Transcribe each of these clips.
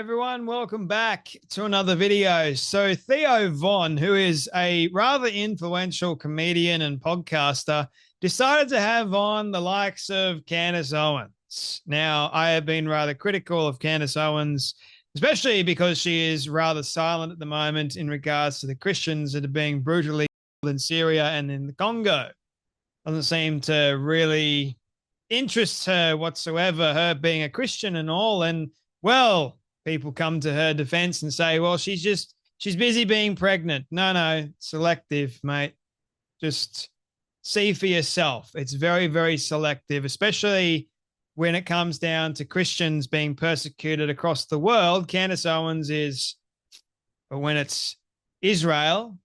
everyone, welcome back to another video. So Theo Von, who is a rather influential comedian and podcaster, decided to have on the likes of Candace Owens. Now, I have been rather critical of Candace Owens, especially because she is rather silent at the moment in regards to the Christians that are being brutally killed in Syria and in the Congo. Doesn't seem to really interest her whatsoever, her being a Christian and all. And well, people come to her defense and say, well, she's busy being pregnant. No, selective, mate. Just see for yourself. It's very, very selective, especially when it comes down to Christians being persecuted across the world. Candace Owens is, but when it's Israel,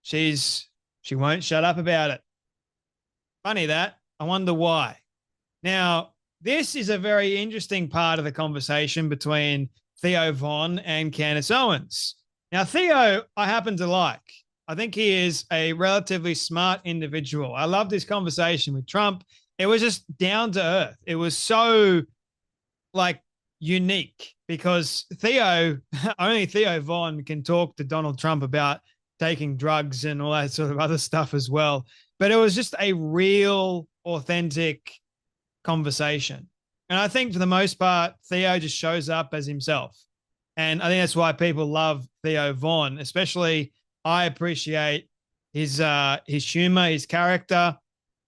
she won't shut up about it. Funny that. I wonder why. Now, this is a very interesting part of the conversation between Theo Von and Candace Owens. Now, Theo, I happen to like. I think he is a relatively smart individual. I loved his conversation with Trump. It was just down to earth. It was so, unique because only Theo Von can talk to Donald Trump about taking drugs and all that sort of other stuff as well. But it was just a real, authentic conversation. And I think for the most part, Theo just shows up as himself. And I think that's why people love Theo Von, especially I appreciate his humor, his character.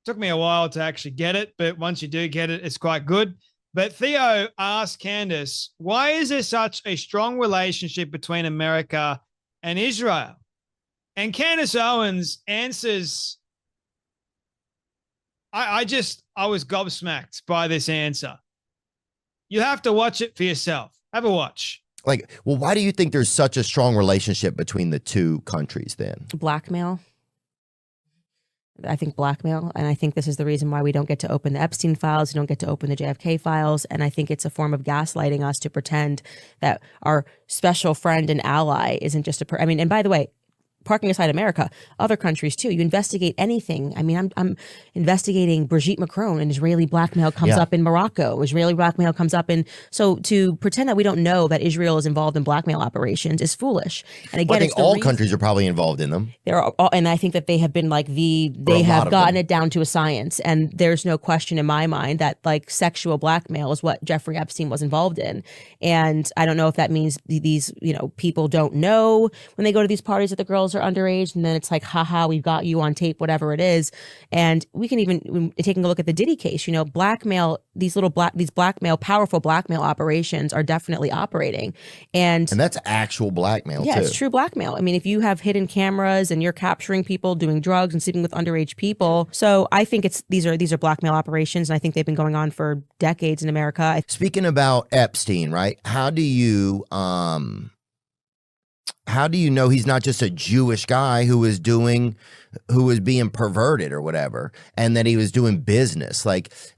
Took me a while to actually get it, but once you do get it, it's quite good. But Theo asked Candace, why is there such a strong relationship between America and Israel? And Candace Owens answers, I was gobsmacked by this answer. You have to watch it for yourself. Have a watch. Why do you think there's such a strong relationship between the two countries then? Blackmail. I think blackmail. And I think this is the reason why we don't get to open the Epstein files. We don't get to open the JFK files. And I think it's a form of gaslighting us to pretend that our special friend and ally isn't just and by the way, parking aside America, other countries too. You investigate anything. I mean, I'm investigating Brigitte Macron, and Israeli blackmail comes up in Morocco. Israeli blackmail comes up in. So to pretend that we don't know that Israel is involved in blackmail operations is foolish. And again, I think all countries are probably involved in them. And I think that they have been they have gotten it down to a science. And there's no question in my mind that sexual blackmail is what Jeffrey Epstein was involved in. And I don't know if that means these people don't know when they go to these parties that the girls are underage, and then it's like, haha, we've got you on tape, whatever it is. And we can even, taking a look at the Diddy case, blackmail, these powerful blackmail operations are definitely operating. And that's actual blackmail too. It's true blackmail. I mean, if you have hidden cameras and you're capturing people doing drugs and sleeping with underage people. So I think these are blackmail operations, and I think they've been going on for decades in America. Speaking about Epstein, right? How do you know he's not just a Jewish guy who was being perverted or whatever, and that he was doing business?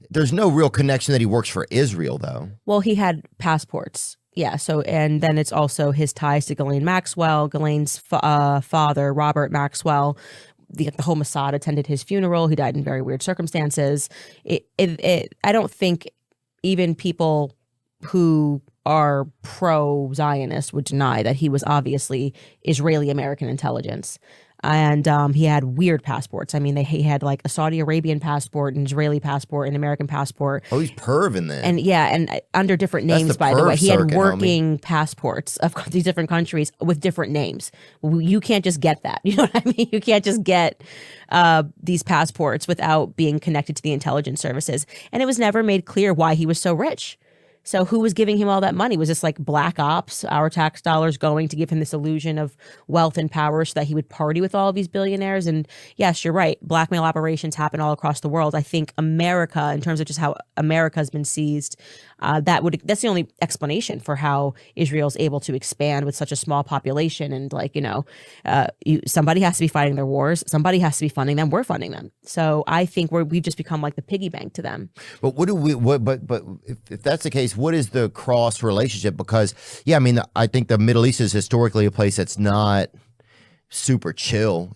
There's no real connection that he works for Israel, though. Well, he had passports. Yeah. So, and then it's also his ties to Ghislaine Maxwell, Ghislaine's father, Robert Maxwell. The whole Mossad attended his funeral. He died in very weird circumstances. I don't think even people who are pro-Zionist would deny that he was obviously Israeli-American intelligence. And he had weird passports. I mean, he had a Saudi Arabian passport, an Israeli passport, an American passport. Oh, he's perving then. And and under different names, by the way. He had working passports of these different countries with different names. You can't just get that. You know what I mean? You can't just get these passports without being connected to the intelligence services. And it was never made clear why he was so rich. So who was giving him all that money? Was this black ops, our tax dollars going to give him this illusion of wealth and power so that he would party with all of these billionaires? And yes, you're right. Blackmail operations happen all across the world. I think America, in terms of just how America has been seized, that's the only explanation for how Israel's able to expand with such a small population. And somebody has to be fighting their wars. Somebody has to be funding them. We're funding them. So I think we've just become the piggy bank to them. But if that's the case, what is the cross relationship? Because I think the Middle East is historically a place that's not super chill,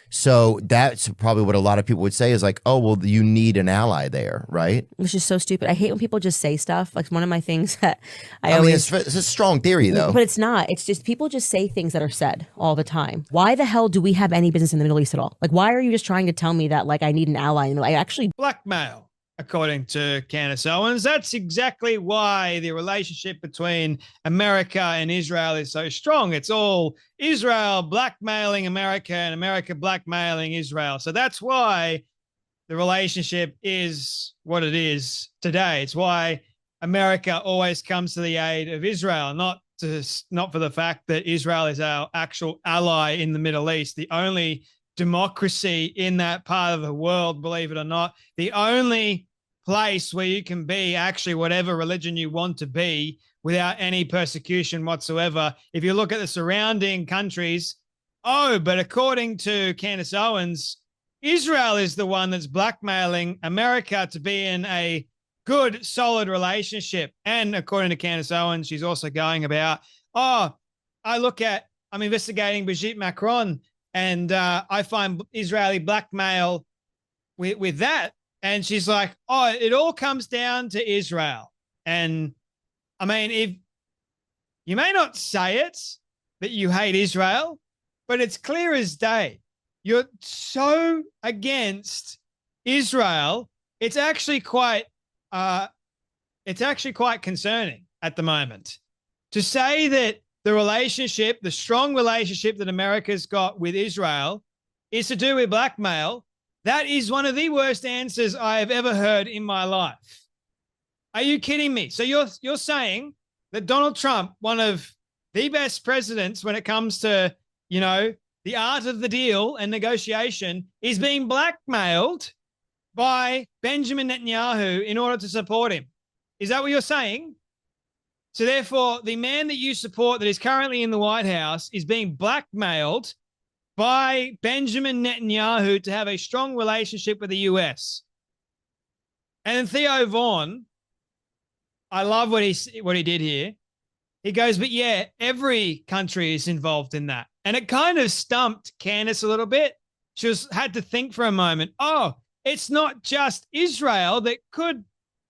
So that's probably what a lot of people would say is like, oh, well, you need an ally there, right? Which is so stupid. I hate when people just say stuff. Like one of my things that I mean, always... it's a strong theory, though. But it's not. It's just people just say things that are said all the time. Why the hell do we have any business in the Middle East at all? Like, why are you just trying to tell me that, like, I need an ally? I actually... Blackmail, according to Candace Owens. That's exactly why the relationship between America and Israel is so strong. It's all Israel blackmailing America and America blackmailing Israel. So that's why the relationship is what it is today. It's why America always comes to the aid of Israel, not for the fact that Israel is our actual ally in the Middle East, the only democracy in that part of the world, believe it or not, the only place where you can be actually whatever religion you want to be without any persecution whatsoever. If you look at the surrounding countries, but according to Candace Owens, Israel is the one that's blackmailing America to be in a good, solid relationship. And according to Candace Owens, she's also going about, I'm investigating Brigitte Macron, and I find Israeli blackmail with that. And she's like, it all comes down to Israel. And I mean, if you may not say it, that you hate Israel, but it's clear as day. You're so against Israel. It's actually quite concerning at the moment to say that the strong relationship that America's got with Israel is to do with blackmail. That is one of the worst answers I have ever heard in my life. Are you kidding me? So you're saying that Donald Trump, one of the best presidents when it comes to, the art of the deal and negotiation, is being blackmailed by Benjamin Netanyahu in order to support him. Is that what you're saying? So therefore, the man that you support that is currently in the White House is being blackmailed by Benjamin Netanyahu to have a strong relationship with the US. And then Theo Vaughn, I love what he did here. He goes, but yeah, every country is involved in that. And it kind of stumped Candace a little bit. She had to think for a moment. It's not just Israel that could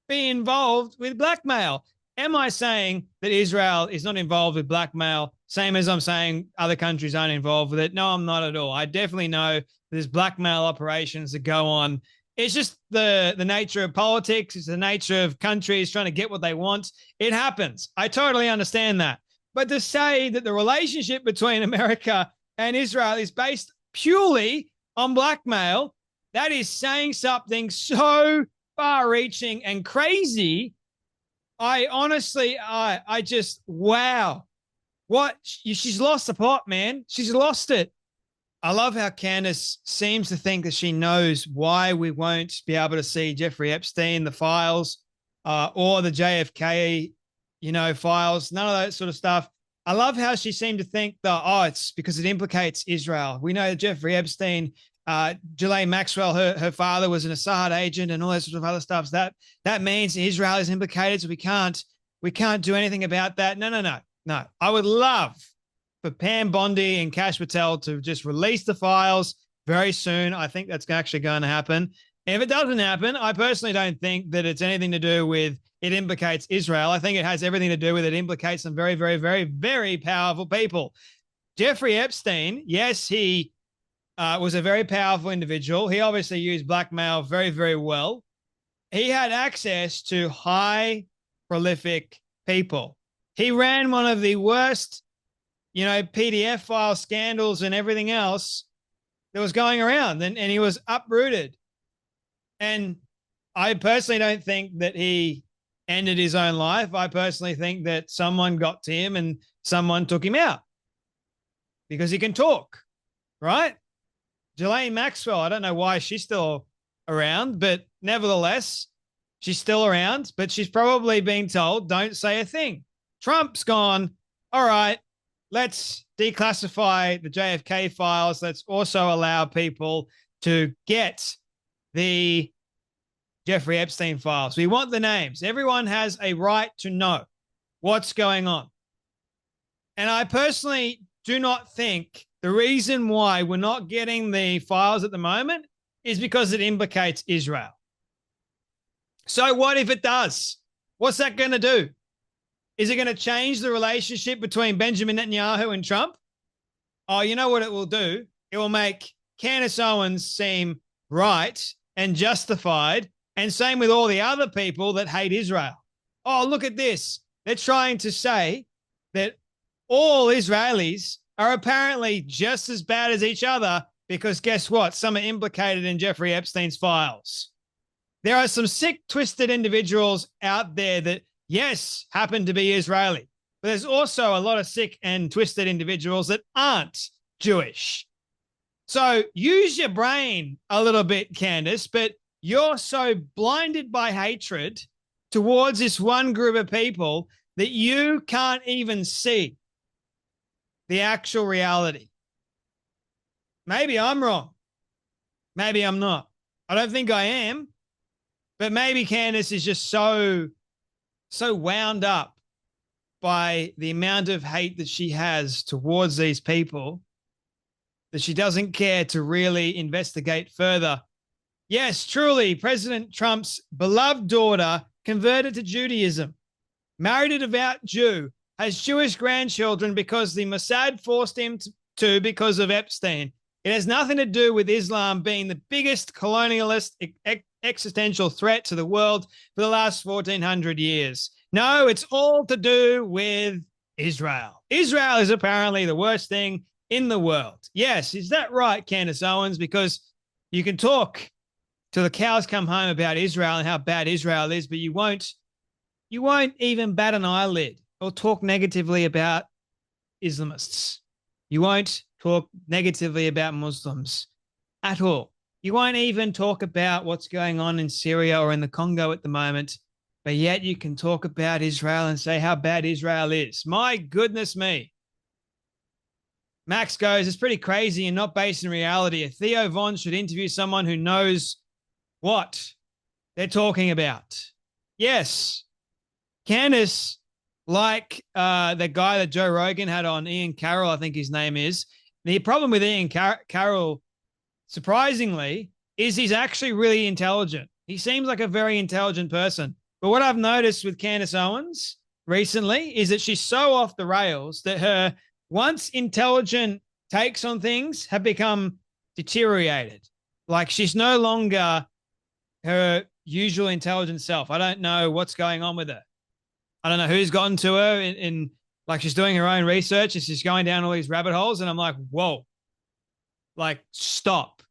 be involved with blackmail. Am I saying that Israel is not involved with blackmail, same as I'm saying other countries aren't involved with it? No, I'm not at all. I definitely know there's blackmail operations that go on. It's just the nature of politics. It's the nature of countries trying to get what they want. It happens. I totally understand that. But to say that the relationship between America and Israel is based purely on blackmail, that is saying something so far-reaching and crazy. I honestly, I just, wow. She's lost the plot, man. She's lost it. I love how Candace seems to think that she knows why we won't be able to see Jeffrey Epstein, the files, or the JFK, files, none of that sort of stuff. I love how she seemed to think that, it's because it implicates Israel. We know that Jeffrey Epstein, Ghislaine Maxwell, her father was an Assad agent and all that sort of other stuff. So that means Israel is implicated, so we can't do anything about that. No. I would love for Pam Bondi and Kash Patel to just release the files very soon. I think that's actually going to happen. If it doesn't happen, I personally don't think that it's anything to do with it implicates Israel. I think it has everything to do with it implicates some very, very, very, very powerful people. Jeffrey Epstein, yes, he was a very powerful individual. He obviously used blackmail very, very well. He had access to high prolific people. He ran one of the worst, PDF file scandals and everything else that was going around, and he was uprooted. And I personally don't think that he ended his own life. I personally think that someone got to him and someone took him out because he can talk, right? Ghislaine Maxwell, I don't know why she's still around, but nevertheless, she's still around, but she's probably being told, don't say a thing. Trump's gone, all right, let's declassify the JFK files. Let's also allow people to get the Jeffrey Epstein files. We want the names. Everyone has a right to know what's going on. And I personally do not think the reason why we're not getting the files at the moment is because it implicates Israel. So what if it does? What's that going to do? Is it going to change the relationship between Benjamin Netanyahu and Trump? Oh, you know what it will do? It will make Candace Owens seem right and justified, and same with all the other people that hate Israel. Oh, look at this. They're trying to say that all Israelis are apparently just as bad as each other because guess what? Some are implicated in Jeffrey Epstein's files. There are some sick, twisted individuals out there that, yes, happen to be Israeli, but there's also a lot of sick and twisted individuals that aren't Jewish. So use your brain a little bit, Candace, but you're so blinded by hatred towards this one group of people that you can't even see the actual reality. Maybe I'm wrong. Maybe I'm not. I don't think I am. But maybe Candace is just so wound up by the amount of hate that she has towards these people that she doesn't care to really investigate further. Yes, truly, President Trump's beloved daughter converted to Judaism, married a devout Jew, has Jewish grandchildren because the Mossad forced him to because of Epstein. It has nothing to do with Islam being the biggest colonialist existential threat to the world for the last 1,400 years. No, it's all to do with Israel. Israel is apparently the worst thing in the world. Yes, is that right, Candace Owens? Because you can talk till the cows come home about Israel and how bad Israel is, but you won't even bat an eyelid or talk negatively about Islamists. You won't talk negatively about Muslims at all. You won't even talk about what's going on in Syria or in the Congo at the moment, but yet you can talk about Israel and say how bad Israel is. My goodness me. Max goes, it's pretty crazy and not based in reality. A Theo Von should interview someone who knows what they're talking about. Yes. Candace, like the guy that Joe Rogan had on, Ian Carroll, I think his name is. The problem with Ian Carroll, surprisingly, is he's actually really intelligent. He seems like a very intelligent person. But what I've noticed with Candace Owens recently is that she's so off the rails that her once intelligent takes on things have become deteriorated. Like she's no longer her usual intelligent self. I don't know what's going on with her. I don't know who's gotten to her in like she's doing her own research and she's going down all these rabbit holes. And I'm like, whoa, like stop.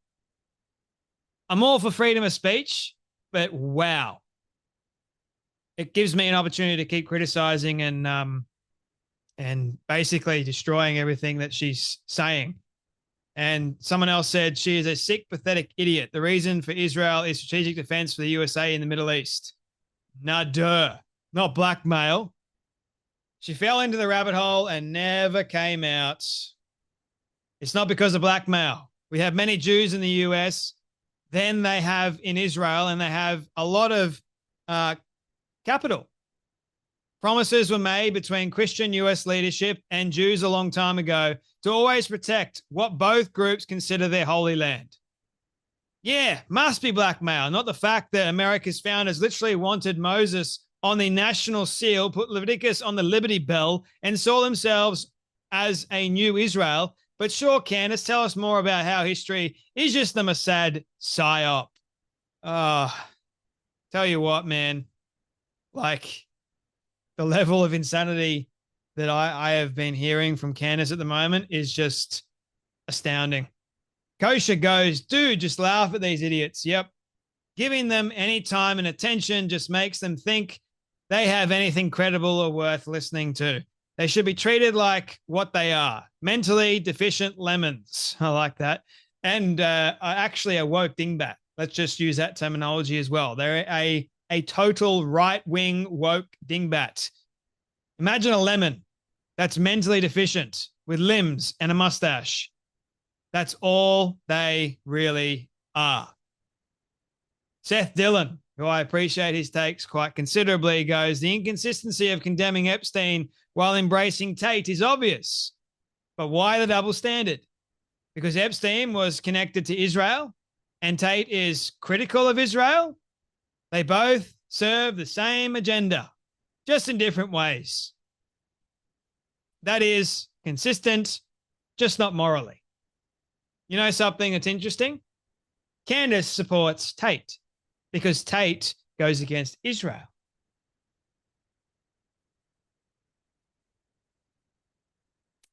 I'm all for freedom of speech, but wow. It gives me an opportunity to keep criticizing and basically destroying everything that she's saying. And someone else said she is a sick, pathetic idiot. The reason for Israel is strategic defense for the USA in the Middle East. Nah, duh. Not blackmail. She fell into the rabbit hole and never came out. It's not because of blackmail. We have many Jews in the US than they have in Israel, and they have a lot of capital. Promises were made between Christian US leadership and Jews a long time ago to always protect what both groups consider their holy land. Yeah, must be blackmail, not the fact that America's founders literally wanted Moses on the national seal, put Leviticus on the Liberty Bell, and saw themselves as a new Israel. But sure, Candace, tell us more about how history is just the Mossad psyop. Tell you what, man, like the level of insanity that I have been hearing from Candace at the moment is just astounding. Kosher goes, dude, just laugh at these idiots. Yep. Giving them any time and attention just makes them think they have anything credible or worth listening to. They should be treated like what they are, mentally deficient lemons. I like that. And actually a woke dingbat. Let's just use that terminology as well. They're a total right-wing woke dingbat. Imagine a lemon that's mentally deficient with limbs and a mustache. That's all they really are. Seth Dillon, who I appreciate his takes quite considerably, goes, the inconsistency of condemning Epstein while embracing Tate is obvious. But why the double standard? Because Epstein was connected to Israel and Tate is critical of Israel. They both serve the same agenda, just in different ways. That is consistent, just not morally. You know something that's interesting? Candace supports Tate because Tate goes against Israel.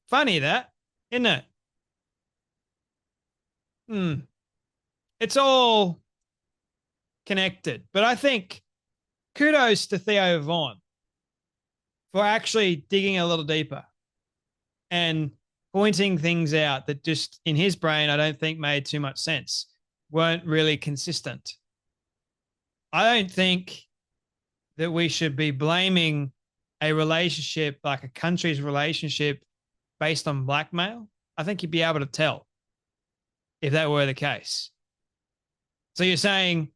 Funny that, isn't it? It's all connected. But I think kudos to Theo Von for actually digging a little deeper and pointing things out that just in his brain, I don't think made too much sense, weren't really consistent. I don't think that we should be blaming a relationship, like a country's relationship, based on blackmail. I think you'd be able to tell if that were the case. So you're saying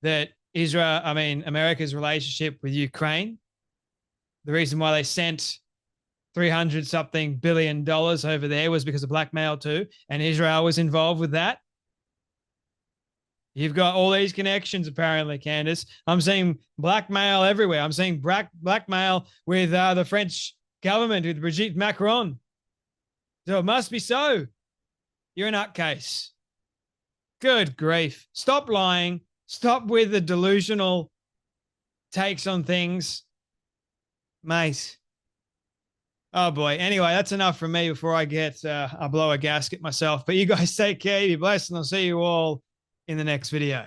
that America's relationship with Ukraine, the reason why they sent $300-something billion over there was because of blackmail too, and Israel was involved with that? You've got all these connections, apparently, Candace. I'm seeing blackmail everywhere. I'm seeing blackmail with the French government, with Brigitte Macron. So it must be so. You're a nutcase. Good grief. Stop lying. Stop with the delusional takes on things. Mate. Oh, boy. Anyway, that's enough from me before I blow a gasket myself. But you guys take care. Be blessed, and I'll see you all in the next video.